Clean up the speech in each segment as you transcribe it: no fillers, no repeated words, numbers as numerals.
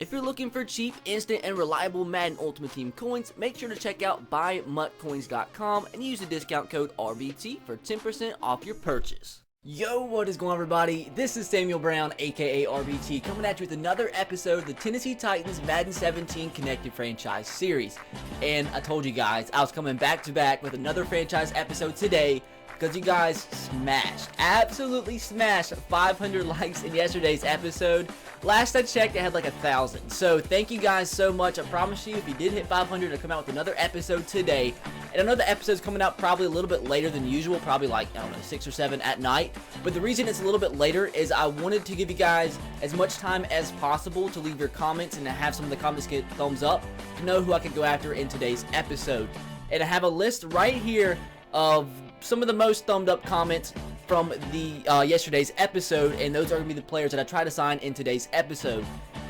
If you're looking for cheap, instant, and reliable Madden Ultimate Team coins, make sure to check out buymutcoins.com and use the discount code RBT for 10% off your purchase. Yo, what is going on, everybody? This is Samuel Brown, aka RBT, coming at you with another episode of the Tennessee Titans Madden 17 Connected Franchise Series. And I told you guys, I was coming back to back with another franchise episode today, because you guys absolutely smashed 500 likes in yesterday's episode. Last I checked, it had like 1,000. So thank you guys so much. I promise you, if you did hit 500, I'll come out with another episode today. And I know the episode's coming out probably a little bit later than usual, probably like, I don't know, 6 or 7 at night. But the reason it's a little bit later is I wanted to give you guys as much time as possible to leave your comments and to have some of the comments get thumbs up to know who I could go after in today's episode. And I have a list right here of some of the most thumbed up comments from the yesterday's episode, and those are going to be the players that I try to sign in today's episode.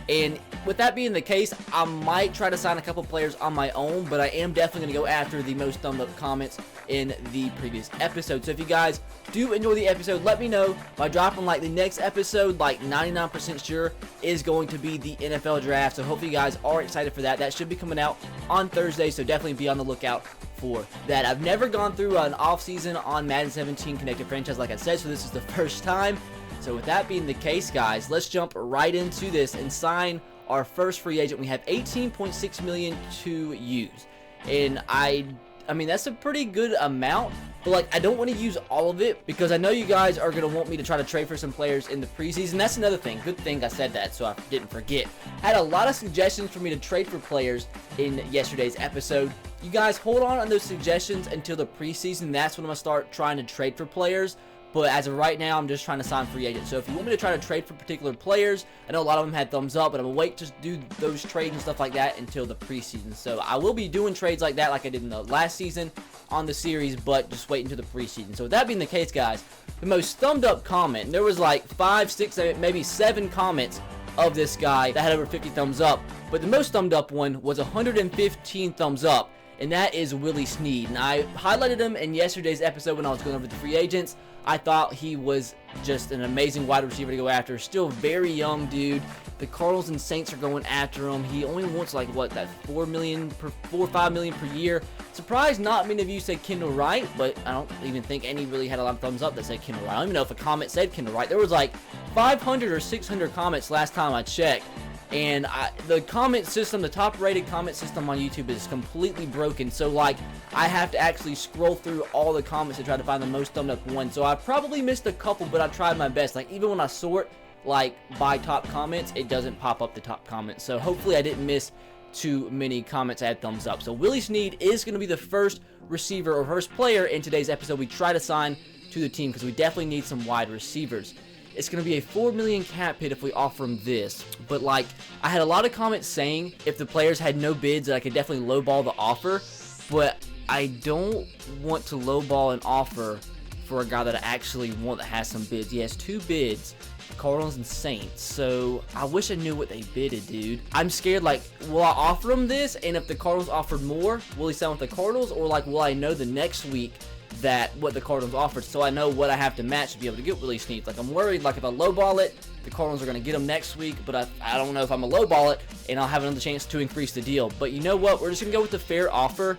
And with that being the case, I might try to sign a couple players on my own, but I am definitely going to go after the most thumbed up comments in the previous episode. So if you guys do enjoy the episode, let me know by dropping like the next episode, like 99% sure is going to be the NFL draft. So hopefully you guys are excited for that. That should be coming out on Thursday, so definitely be on the lookout for that. I've never gone through an off season on Madden 17 Connected Franchise, like I said, so this is the first time. So with that being the case, guys, let's jump right into this and sign our first free agent. We have 18.6 million to use, and I mean that's a pretty good amount, but like I don't want to use all of it because I know you guys are gonna want me to try to trade for some players in the preseason. That's another thing. Good thing I said that so I didn't forget. Had a lot of suggestions for me to trade for players in yesterday's episode. You guys hold on those suggestions until the preseason. That's when I'm gonna start trying to trade for players. But as of right now, I'm just trying to sign free agents. So if you want me to try to trade for particular players, I know a lot of them had thumbs up, but I'm going to wait to do those trades and stuff like that until the preseason. So I will be doing trades like that like I did in the last season on the series, but just wait until the preseason. So with that being the case, guys, the most thumbed up comment, and there was like 5, 6, maybe 7 comments of this guy that had over 50 thumbs up, but the most thumbed up one was 115 thumbs up, and that is Willie Snead. And I highlighted him in yesterday's episode when I was going over the free agents. I thought he was just an amazing wide receiver to go after. Still very young dude. The Cardinals and Saints are going after him. He only wants like what, that 4 or 5 million per year. Surprised not many of you said Kendall Wright, but I don't even think any really had a lot of thumbs up that said Kendall Wright. I don't even know if a comment said Kendall Wright. There was like 500 or 600 comments last time I checked. And the comment system, the top rated comment system on YouTube is completely broken. So like I have to actually scroll through all the comments to try to find the most thumbed up one. So I probably missed a couple, but I tried my best. Like even when I sort like by top comments, it doesn't pop up the top comments. So hopefully I didn't miss too many comments that had thumbs up. So Willie Snead is going to be the first receiver or first player in today's episode we try to sign to the team, because we definitely need some wide receivers. It's going to be a 4 million cap hit if we offer him this. But like, I had a lot of comments saying if the players had no bids that I could definitely lowball the offer. But I don't want to lowball an offer for a guy that I actually want that has some bids. He has 2 bids, Cardinals and Saints. So I wish I knew what they bidded, dude. I'm scared, like, will I offer him this? And if the Cardinals offered more, will he sign with the Cardinals? Or like, will I know the next week that what the Cardinals offered, so I know what I have to match to be able to get Willie Snead? Like I'm worried, like if I lowball it, the Cardinals are going to get him next week, but I don't know if I'm going to lowball it and I'll have another chance to increase the deal. But you know what? We're just going to go with the fair offer.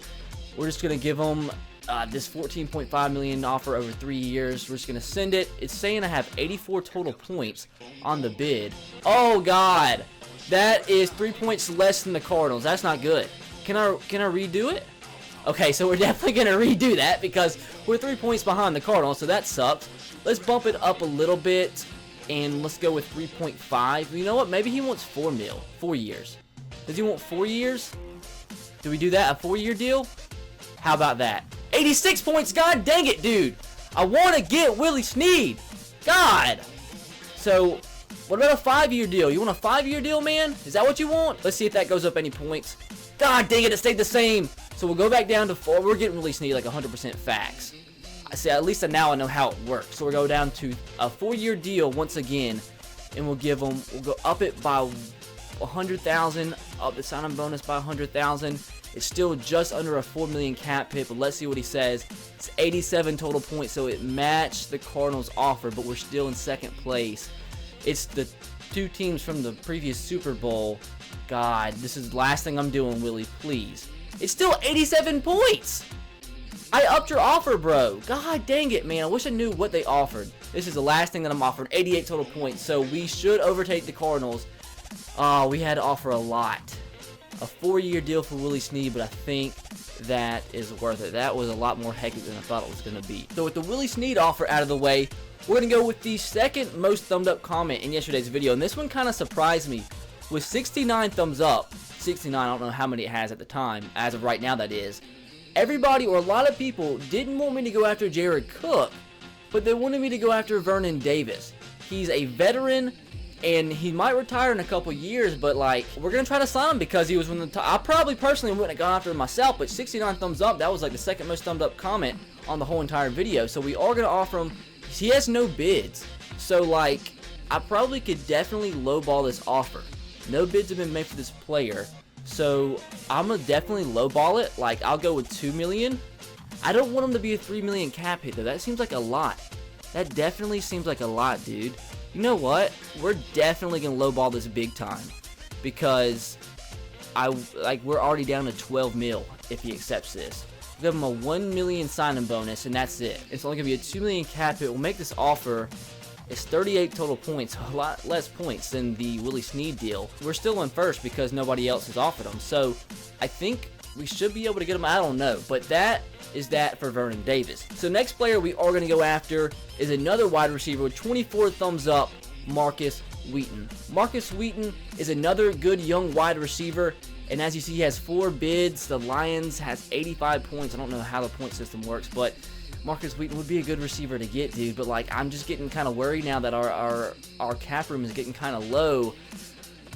We're just going to give him this 14.5 million offer over 3 years. We're just going to send it. It's saying I have 84 total points on the bid. Oh God, that is 3 points less than the Cardinals. That's not good. Can I redo it? Okay, so we're definitely going to redo that because we're 3 points behind the Cardinals, so that sucks. Let's bump it up a little bit, and let's go with 3.5. You know what? Maybe he wants 4 mil, 4 years. Does he want 4 years? Do we do that, a 4-year deal? How about that? 86 points, god dang it, dude. I want to get Willie Snead. God. So, what about a 5-year deal? You want a 5-year deal, man? Is that what you want? Let's see if that goes up any points. God dang it, it stayed the same. So we'll go back down to 4. We're getting Willie Snead like 100% facts. I say at least now I know how it works. So we'll go down to a 4-year deal once again, and we'll go up it by 100,000, up the sign-on bonus by 100,000. It's still just under a 4 million cap hit, but let's see what he says. It's 87 total points, so it matched the Cardinals offer, but we're still in second place. It's the two teams from the previous Super Bowl. God, this is the last thing I'm doing, Willie, please. It's still 87 points. I upped your offer, bro. God dang it, man. I wish I knew what they offered. This is the last thing that I'm offering. 88 total points. So we should overtake the Cardinals. We had to offer a lot. A 4-year deal for Willie Snead, but I think that is worth it. That was a lot more hectic than I thought it was going to be. So with the Willie Snead offer out of the way, we're going to go with the second most thumbed up comment in yesterday's video. And this one kind of surprised me. With 69 thumbs up, 69, I don't know how many it has at the time, as of right now that is. Everybody, or a lot of people, didn't want me to go after Jared Cook, but they wanted me to go after Vernon Davis. He's a veteran, and he might retire in a couple years, but like, we're going to try to sign him because he was one of the top. I probably personally wouldn't have gone after him myself, but 69 thumbs up, that was like the second most thumbed up comment on the whole entire video. So we are going to offer him. He has no bids, so like, I probably could definitely lowball this offer. No bids have been made for this player, so I'm going to definitely lowball it. Like, I'll go with $2 million. I don't want him to be a $3 million cap hit, though. That seems like a lot. That definitely seems like a lot, dude. You know what? We're definitely going to lowball this big time, because we're already down to 12 mil if he accepts this. We'll give him a $1 million signing bonus, and that's it. It's only going to be a $2 million cap hit. We'll make this offer. It's 38 total points, a lot less points than the Willie Snead deal. We're still in first because nobody else has offered him. So I think we should be able to get him. I don't know, but that is that for Vernon Davis. So next player we are going to go after is another wide receiver with 24 thumbs up, Marcus Wheaton. Marcus Wheaton is another good young wide receiver, and as you see, he has 4 bids. The Lions has 85 points. I don't know how the point system works, but Marcus Wheaton would be a good receiver to get, dude. But like, I'm just getting kind of worried now that our cap room is getting kind of low.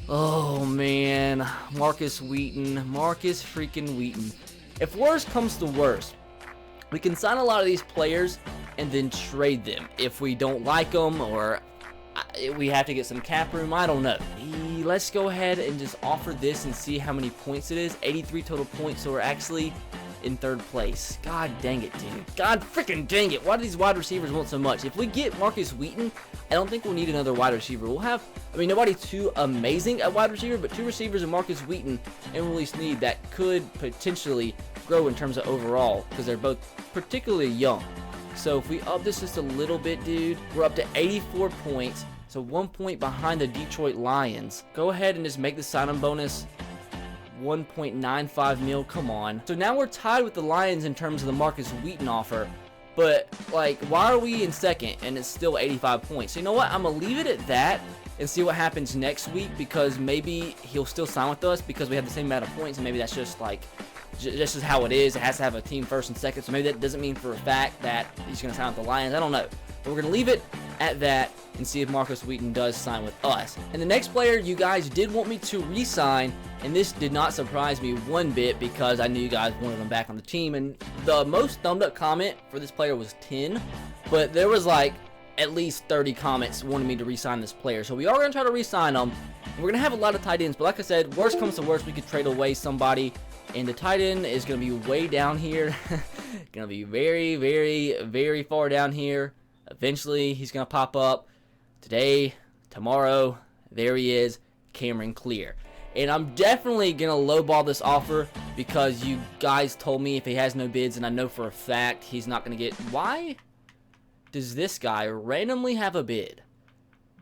Oh man, Marcus freaking Wheaton. If worst comes to worst, we can sign a lot of these players and then trade them if we don't like them, or we have to get some cap room. I don't know. Let's go ahead and just offer this and see how many points it is. 83 total points, so we're actually in third place. God dang it, dude. God freaking dang it. Why do these wide receivers want so much? If we get Marcus Wheaton, I don't think we'll need another wide receiver. We'll have, I mean, nobody too amazing at wide receiver, but 2 receivers in Marcus Wheaton and Willie Snead that could potentially grow in terms of overall, because they're both particularly young. So if we up this just a little bit, dude, we're up to 84 points. So 1 point behind the Detroit Lions. Go ahead and just make the sign-on bonus 1.95 mil. Come on. So now we're tied with the Lions in terms of the Marcus Wheaton offer. But like, why are we in second and it's still 85 points? So you know what? I'm gonna leave it at that and see what happens next week, because maybe he'll still sign with us because we have the same amount of points, and maybe that's just like just as how it is. It has to have a team first and second, so maybe that doesn't mean for a fact that he's gonna sign with the Lions. I don't know. But we're gonna leave it at that and see if Marcus Wheaton does sign with us. And the next player you guys did want me to re-sign, and this did not surprise me one bit because I knew you guys wanted him back on the team. And the most thumbed up comment for this player was 10, but there was like at least 30 comments wanting me to re-sign this player. So we are going to try to re-sign him. We're going to have a lot of tight ends, but like I said, worst comes to worst, we could trade away somebody. And the tight end is going to be way down here. Going to be very, very, very far down here. Eventually, he's going to pop up. Today, tomorrow, there he is, Cameron Clear. And I'm definitely going to lowball this offer because you guys told me if he has no bids, and I know for a fact he's not going to get. Why does this guy randomly have a bid?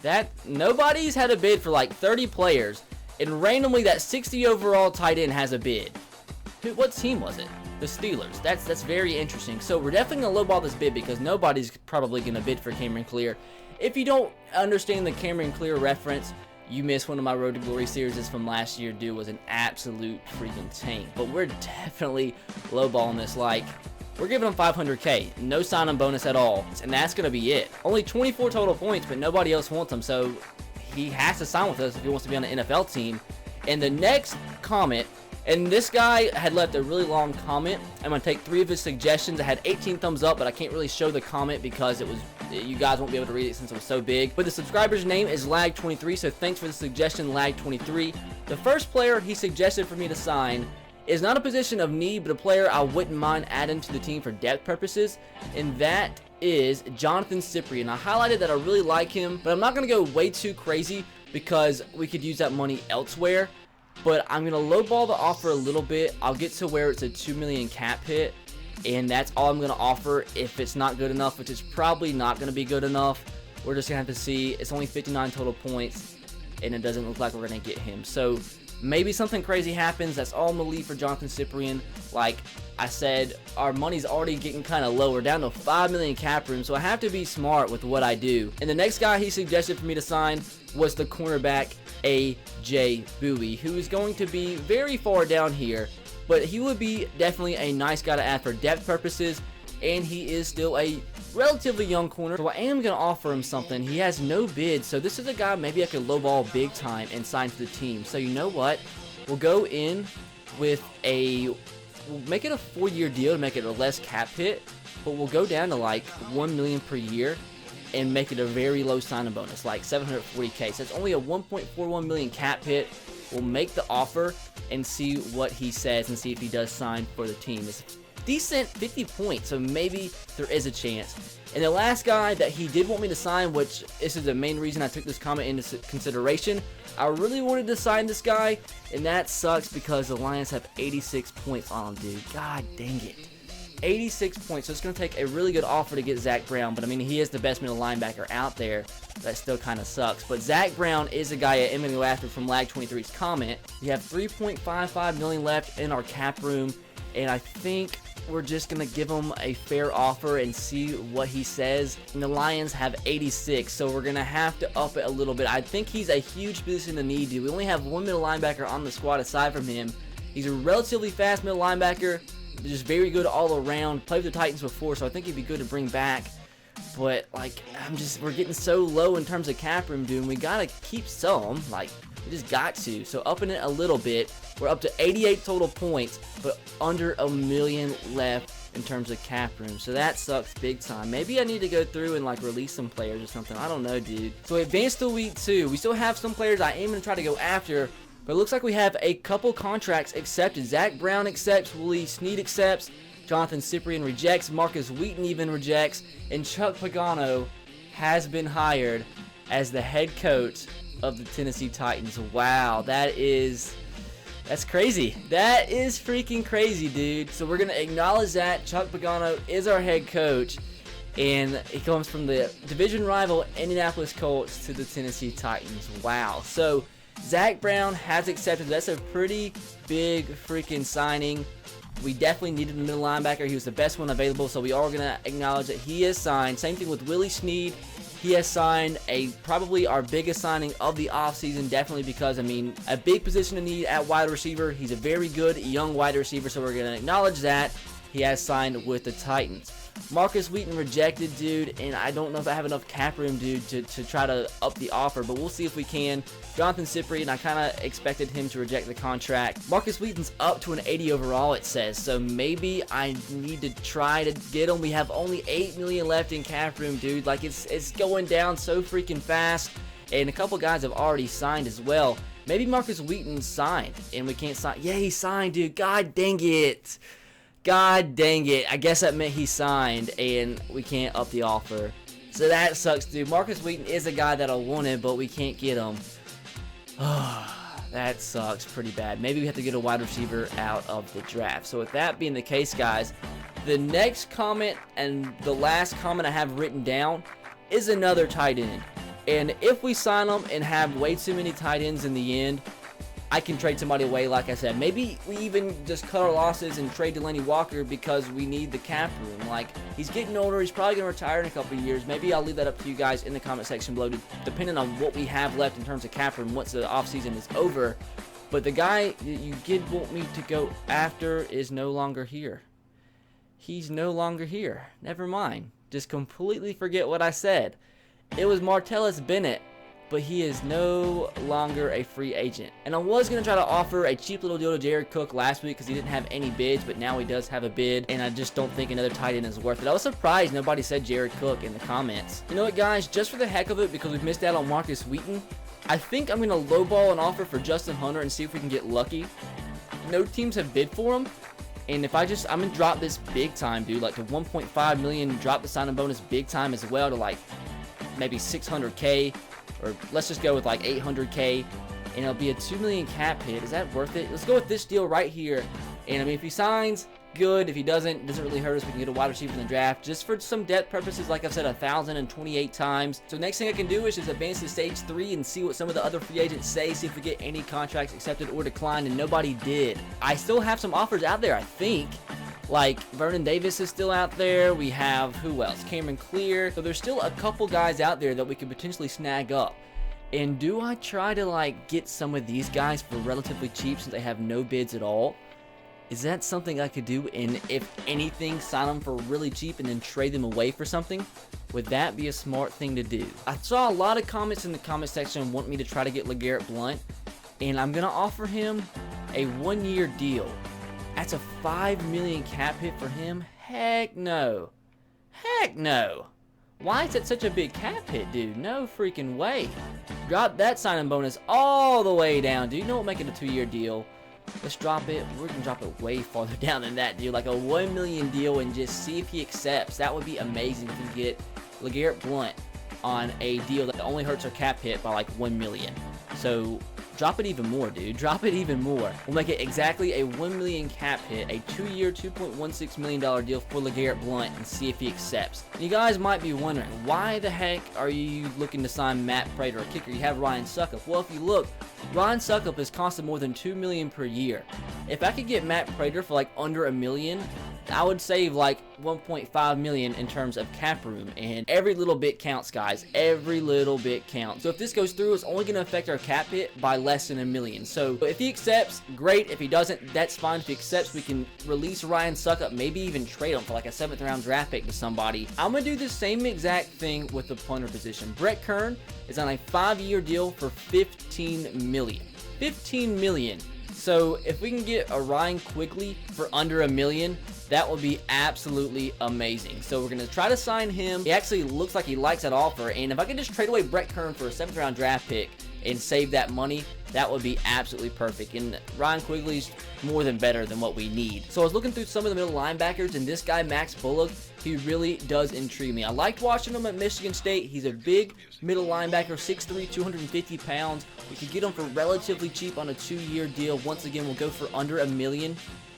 That nobody's had a bid for like 30 players, and randomly that 60 overall tight end has a bid. What team was it? The Steelers. That's very interesting. So we're definitely going to lowball this bid because nobody's probably going to bid for Cameron Clear. If you don't understand the Cameron Clear reference, you missed one of my Road to Glory series from last year. Dude was an absolute freaking tank. But we're definitely lowballing this. Like, we're giving him 500K. No sign-on bonus at all. And that's going to be it. Only 24 total points, but nobody else wants him. So he has to sign with us if he wants to be on an NFL team. And the next comment, and this guy had left a really long comment. I'm going to take 3 of his suggestions. I had 18 thumbs up, but I can't really show the comment because it was, you guys won't be able to read it since it was so big. But the subscriber's name is Lag23, so thanks for the suggestion, Lag23. The first player he suggested for me to sign is not a position of need, but a player I wouldn't mind adding to the team for depth purposes, and that is Jonathan Cyprien. I highlighted that I really like him, but I'm not going to go way too crazy because we could use that money elsewhere. But I'm going to lowball the offer a little bit. I'll get to where it's a $2 million cap hit, and that's all I'm going to offer. If it's not good enough, which is probably not going to be good enough, we're just going to have to see. It's only 59 total points, and it doesn't look like we're going to get him. So maybe something crazy happens. That's all I'm going to leave for Jonathan Cyprien. Like I said, our money's already getting kind of low. We're down to 5 million cap room, so I have to be smart with what I do. And the next guy he suggested for me to sign was the cornerback A.J. Bowie, who is going to be very far down here, but he would be definitely a nice guy to add for depth purposes, and he is still a relatively young corner, so I am going to offer him something. He has no bid, so this is a guy maybe I could lowball big time and sign to the team. So you know what? We'll go in with we'll make it a 4-year deal to make it a less cap hit, but we'll go down to like $1 million per year and make it a very low signing bonus, like $740K. So it's only a $1.41 million cap hit. We'll make the offer and see what he says and see if he does sign for the team. It's decent, 50 points, so maybe there is a chance. And the last guy that he did want me to sign, which this is the main reason I took this comment into consideration, I really wanted to sign this guy, and that sucks because the Lions have 86 points on him, dude. God dang it. 86 points, so it's going to take a really good offer to get Zack Brown, but I mean, he is the best middle linebacker out there. That still kind of sucks, but Zack Brown is a guy I am going to go after from Lag23's comment. We have $3.55 million left in our cap room, and I think we're just going to give him a fair offer and see what he says. And the Lions have 86, so we're going to have to up it a little bit. I think he's a huge position to need, dude. We only have one middle linebacker on the squad aside from him. He's a relatively fast middle linebacker, just very good all around. Played with the Titans before, so I think he'd be good to bring back. But like, we're getting so low in terms of cap room, dude. And we gotta keep some. Like, we just got to. So upping it a little bit. We're up to 88 total points, but under $1 million left in terms of cap room. So that sucks big time. Maybe I need to go through and like release some players or something. I don't know, dude. So we advanced to week 2. We still have some players I am gonna try to go after. But it looks like we have a couple contracts accepted. Zack Brown accepts, Willie Snead accepts, Jonathan Cyprien rejects, Marcus Wheaton even rejects, and Chuck Pagano has been hired as the head coach of the Tennessee Titans. Wow, that's crazy. That is freaking crazy, dude. So we're going to acknowledge that Chuck Pagano is our head coach, and he comes from the division rival Indianapolis Colts to the Tennessee Titans. Wow. So Zack Brown has accepted. That's a pretty big freaking signing. We definitely needed a middle linebacker. He was the best one available, so we are going to acknowledge that he is signed. Same thing with Willie Snead. He has signed probably our biggest signing of the offseason, definitely because, I mean, a big position to need at wide receiver. He's a very good young wide receiver, so we're going to acknowledge that. He has signed with the Titans. Marcus Wheaton rejected, dude, and I don't know if I have enough cap room, dude, to try to up the offer, but we'll see if we can. Jonathan Cyprien, I kind of expected him to reject the contract. Marcus Wheaton's up to an 80 overall, it says, so maybe I need to try to get him. We have only $8 million left in cap room, dude. Like, it's going down so freaking fast, and a couple guys have already signed as well. Maybe Marcus Wheaton signed, and we can't sign. Yeah, he signed, dude. God dang it. God dang it. I guess that meant he signed and we can't up the offer. So that sucks, dude. Marcus Wheaton is a guy that I wanted, but we can't get him. That sucks pretty bad. Maybe we have to get a wide receiver out of the draft. So with that being the case, guys, the next comment and the last comment I have written down is another tight end. And if we sign them and have way too many tight ends in the end, I can trade somebody away, like I said. Maybe we even just cut our losses and trade Delanie Walker because we need the cap room. Like, he's getting older. He's probably going to retire in a couple of years. Maybe I'll leave that up to you guys in the comment section below, depending on what we have left in terms of cap room once the offseason is over. But the guy you did want me to go after is no longer here. He's no longer here. Never mind. Just completely forget what I said. It was Martellus Bennett, but he is no longer a free agent. And I was going to try to offer a cheap little deal to Jared Cook last week because he didn't have any bids, but now he does have a bid, and I just don't think another tight end is worth it. I was surprised nobody said Jared Cook in the comments. You know what, guys? Just for the heck of it, because we've missed out on Marcus Wheaton, I think I'm going to lowball an offer for Justin Hunter and see if we can get lucky. No teams have bid for him, and if I'm going to drop this big time, dude, like to 1.5 million, drop the signing bonus big time as well to like maybe 600K. or let's just go with like 800K, and it'll be a 2 million cap hit. Is that worth it? Let's go with this deal right here. And I mean, if he signs, good. If he doesn't, it doesn't really hurt us. We can get a wide receiver in the draft just for some depth purposes. Like I've said 1,028 times. So next thing I can do is just advance to stage 3 and see what some of the other free agents say, see if we get any contracts accepted or declined, and nobody did. I still have some offers out there, I think. Like, Vernon Davis is still out there. We have, who else? Cameron Clear. So there's still a couple guys out there that we could potentially snag up. And do I try to, like, get some of these guys for relatively cheap since they have no bids at all? Is that something I could do? And if anything, sign them for really cheap and then trade them away for something? Would that be a smart thing to do? I saw a lot of comments in the comment section want me to try to get LeGarrette Blount. And I'm going to offer him a 1-year deal. That's a 5 million cap hit for him? Heck no. Heck no. Why is it such a big cap hit, dude? No freaking way. Drop that signing bonus all the way down, dude. You know what, make it a 2-year deal. Let's drop it. We're going to drop it way farther down than that, dude. Like a 1 million deal and just see if he accepts. That would be amazing if we get LeGarrette Blount on a deal that only hurts our cap hit by like 1 million. So drop it even more, dude. Drop it even more. We'll make it exactly a 1 million cap hit, a 2-year, $2.16 million deal for LeGarrette Blount, and see if he accepts. And you guys might be wondering, why the heck are you looking to sign Matt Prater, a kicker? You have Ryan Suckup. Well, if you look, Ryan Suckup is costing more than $2 million per year. If I could get Matt Prater for like under $1 million, I would save like 1.5 million in terms of cap room, and every little bit counts, guys. Every little bit counts. So if this goes through, it's only going to affect our cap hit by less than $1 million. So if he accepts, great. If he doesn't, that's fine. If he accepts, we can release Ryan Suckup, maybe even trade him for like a 7th round draft pick to somebody. I'm going to do the same exact thing with the punter position. Brett Kern is on a 5-year deal for $15 million. $15 million. So if we can get a Ryan Quigley for under $1 million, that would be absolutely amazing. So we're going to try to sign him. He actually looks like he likes that offer. And if I could just trade away Brett Kern for a 7th round draft pick and save that money, that would be absolutely perfect. And Ryan Quigley's more than better than what we need. So I was looking through some of the middle linebackers, and this guy, Max Bullock, he really does intrigue me. I liked watching him at Michigan State. He's a big middle linebacker, 6'3", 250 pounds. We could get him for relatively cheap on a 2-year deal. Once again, we'll go for under $1 million.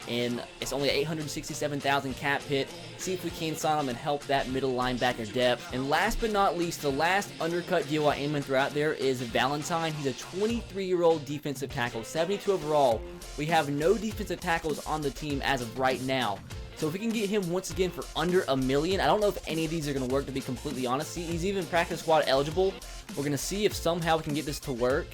And it's only 867,000 cap hit. See if we can sign him and help that middle linebacker depth. And last but not least, the last undercut deal I am going to throw out there is Valentine. He's a 23-year-old defensive tackle, 72 overall. We have no defensive tackles on the team as of right now. So if we can get him once again for under $1 million, I don't know if any of these are going to work, to be completely honest. See, he's even practice squad eligible. We're going to see if somehow we can get this to work.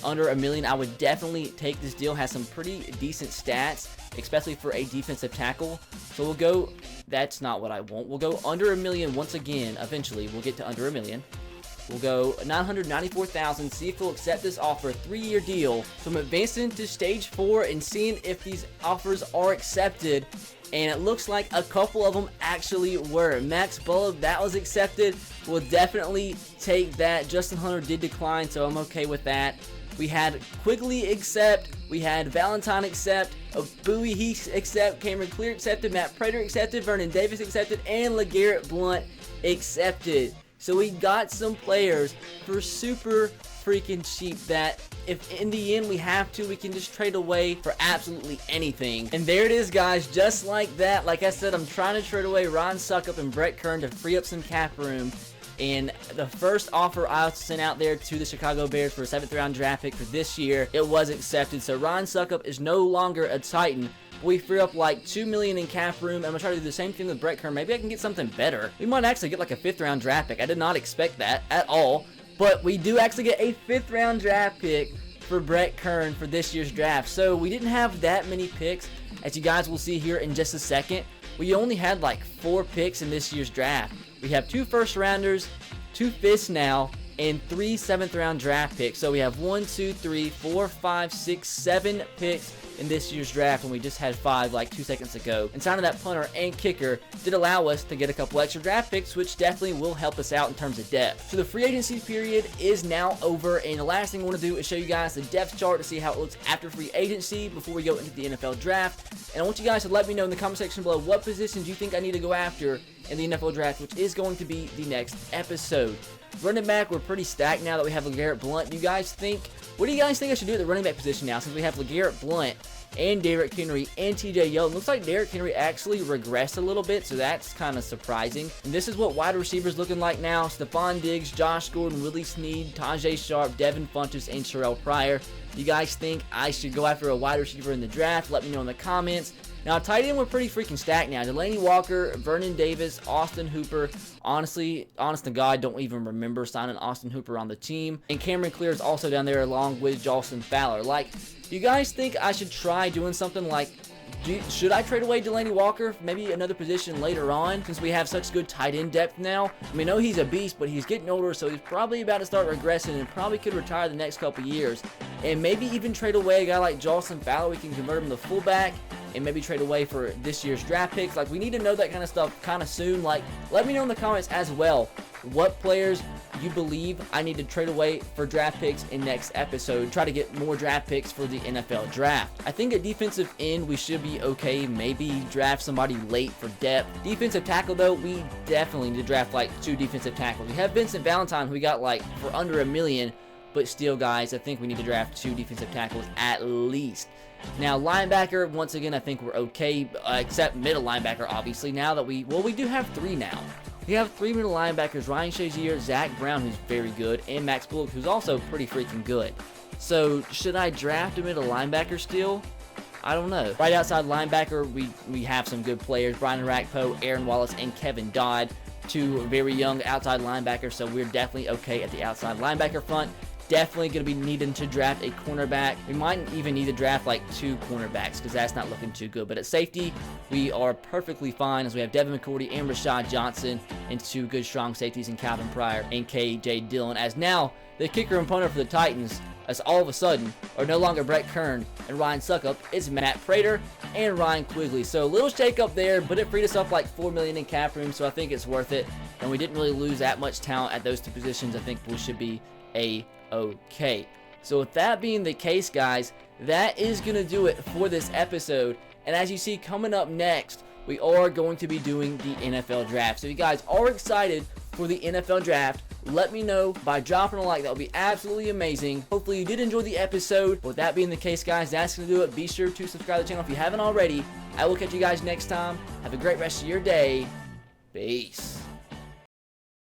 Under $1 million, I would definitely take this deal. Has some pretty decent stats, especially for a defensive tackle. So we'll go, that's not what I want. We'll go under $1 million once again. Eventually, we'll get to under $1 million. We'll go 994,000. See if he'll accept this offer, a 3-year deal. So I'm advancing to stage 4 and seeing if these offers are accepted. And it looks like a couple of them actually were. Max Bullock, that was accepted. We'll definitely take that. Justin Hunter did decline, so I'm okay with that. We had Quigley accept. We had Valentine accept. Bowie he accept. Cameron Clear accepted. Matt Prater accepted. Vernon Davis accepted. And LeGarrette Blount accepted. So we got some players for super freaking cheap that if in the end we have to, we can just trade away for absolutely anything. And there it is, guys, just like that. Like I said, I'm trying to trade away Ryan Suckup and Brett Kern to free up some cap room. And the first offer I sent out there to the Chicago Bears for a 7th round draft pick for this year, it was accepted. So Ryan Suckup is no longer a Titan. We free up like $2 million in cap room. I'm going to try to do the same thing with Brett Kern. Maybe I can get something better. We might actually get like a 5th round draft pick. I did not expect that at all. But we do actually get a 5th round draft pick for Brett Kern for this year's draft. So we didn't have that many picks, as you guys will see here in just a second. We only had like 4 picks in this year's draft. We have 2 first rounders, 2 fifths now, and 3 7th round draft picks. So we have 1, 2, 3, 4, 5, 6, 7 picks in this year's draft, when we just had 5 like 2 seconds ago. And signing that punter and kicker did allow us to get a couple extra draft picks, which definitely will help us out in terms of depth. So the free agency period is now over, and the last thing I want to do is show you guys the depth chart to see how it looks after free agency before we go into the NFL draft. And I want you guys to let me know in the comment section below what positions you think I need to go after in the NFL draft, which is going to be the next episode. Running back, we're pretty stacked now that we have LeGarrette Blount. What do you guys think I should do at the running back position now, since we have LeGarrette Blount and Derrick Henry and TJ Yeldon? Looks like Derrick Henry actually regressed a little bit, so that's kind of surprising. And this is what wide receivers looking like now. Stephon Diggs, Josh Gordon, Willie Snead, Tajay Sharp, Devin Funchess, and Sherrell Pryor. You guys think I should go after a wide receiver in the draft? Let me know in the comments. Now, tight end, we're pretty freaking stacked now. Delaney Walker, Vernon Davis, Austin Hooper. Honest to God, don't even remember signing Austin Hooper on the team. And Cameron Clear is also down there along with Jawson Fowler. Like, do you guys think I should try doing something like, should I trade away Delaney Walker, maybe another position later on, since we have such good tight end depth now? I mean, I know he's a beast, but he's getting older, so he's probably about to start regressing and probably could retire the next couple years. And maybe even trade away a guy like Jawson Fowler. We can convert him to fullback and maybe trade away for this year's draft picks. Like, we need to know that kind of stuff kind of soon. Like, let me know in the comments as well what players you believe I need to trade away for draft picks in next episode. Try to get more draft picks for the NFL draft. I think at defensive end, we should be okay. Maybe draft somebody late for depth. Defensive tackle, though, we definitely need to draft like 2 defensive tackles. We have Vincent Valentine, who we got like for under $1 million. But still, guys, I think we need to draft 2 defensive tackles at least. Now, linebacker, once again, I think we're okay, except middle linebacker, obviously. Now that we do have 3 now. We have 3 middle linebackers, Ryan Shazier, Zack Brown, who's very good, and Max Bullock, who's also pretty freaking good. So, should I draft a middle linebacker still? I don't know. Right outside linebacker, we have some good players, Brian Orakpo, Aaron Wallace, and Kevin Dodd. 2 very young outside linebackers, so we're definitely okay at the outside linebacker front. Definitely going to be needing to draft a cornerback. We might even need to draft like 2 cornerbacks because that's not looking too good. But at safety, we are perfectly fine as we have Devin McCourty and Rashad Johnson and 2 good strong safeties in Calvin Pryor and KJ Dillon. As now, the kicker and punter for the Titans, as all of a sudden, are no longer Brett Kern and Ryan Suckup. It's Matt Prater and Ryan Quigley. So a little shake up there, but it freed us up like $4 million in cap room, so I think it's worth it. And we didn't really lose that much talent at those 2 positions. I think we should be okay. So with that being the case, guys, that is going to do it for this episode. And as you see, coming up next, we are going to be doing the NFL draft. So if you guys are excited for the NFL draft, let me know by dropping a like. That would be absolutely amazing. Hopefully you did enjoy the episode. With that being the case, guys, that's going to do it. Be sure to subscribe to the channel if you haven't already. I will catch you guys next time. Have a great rest of your day. Peace.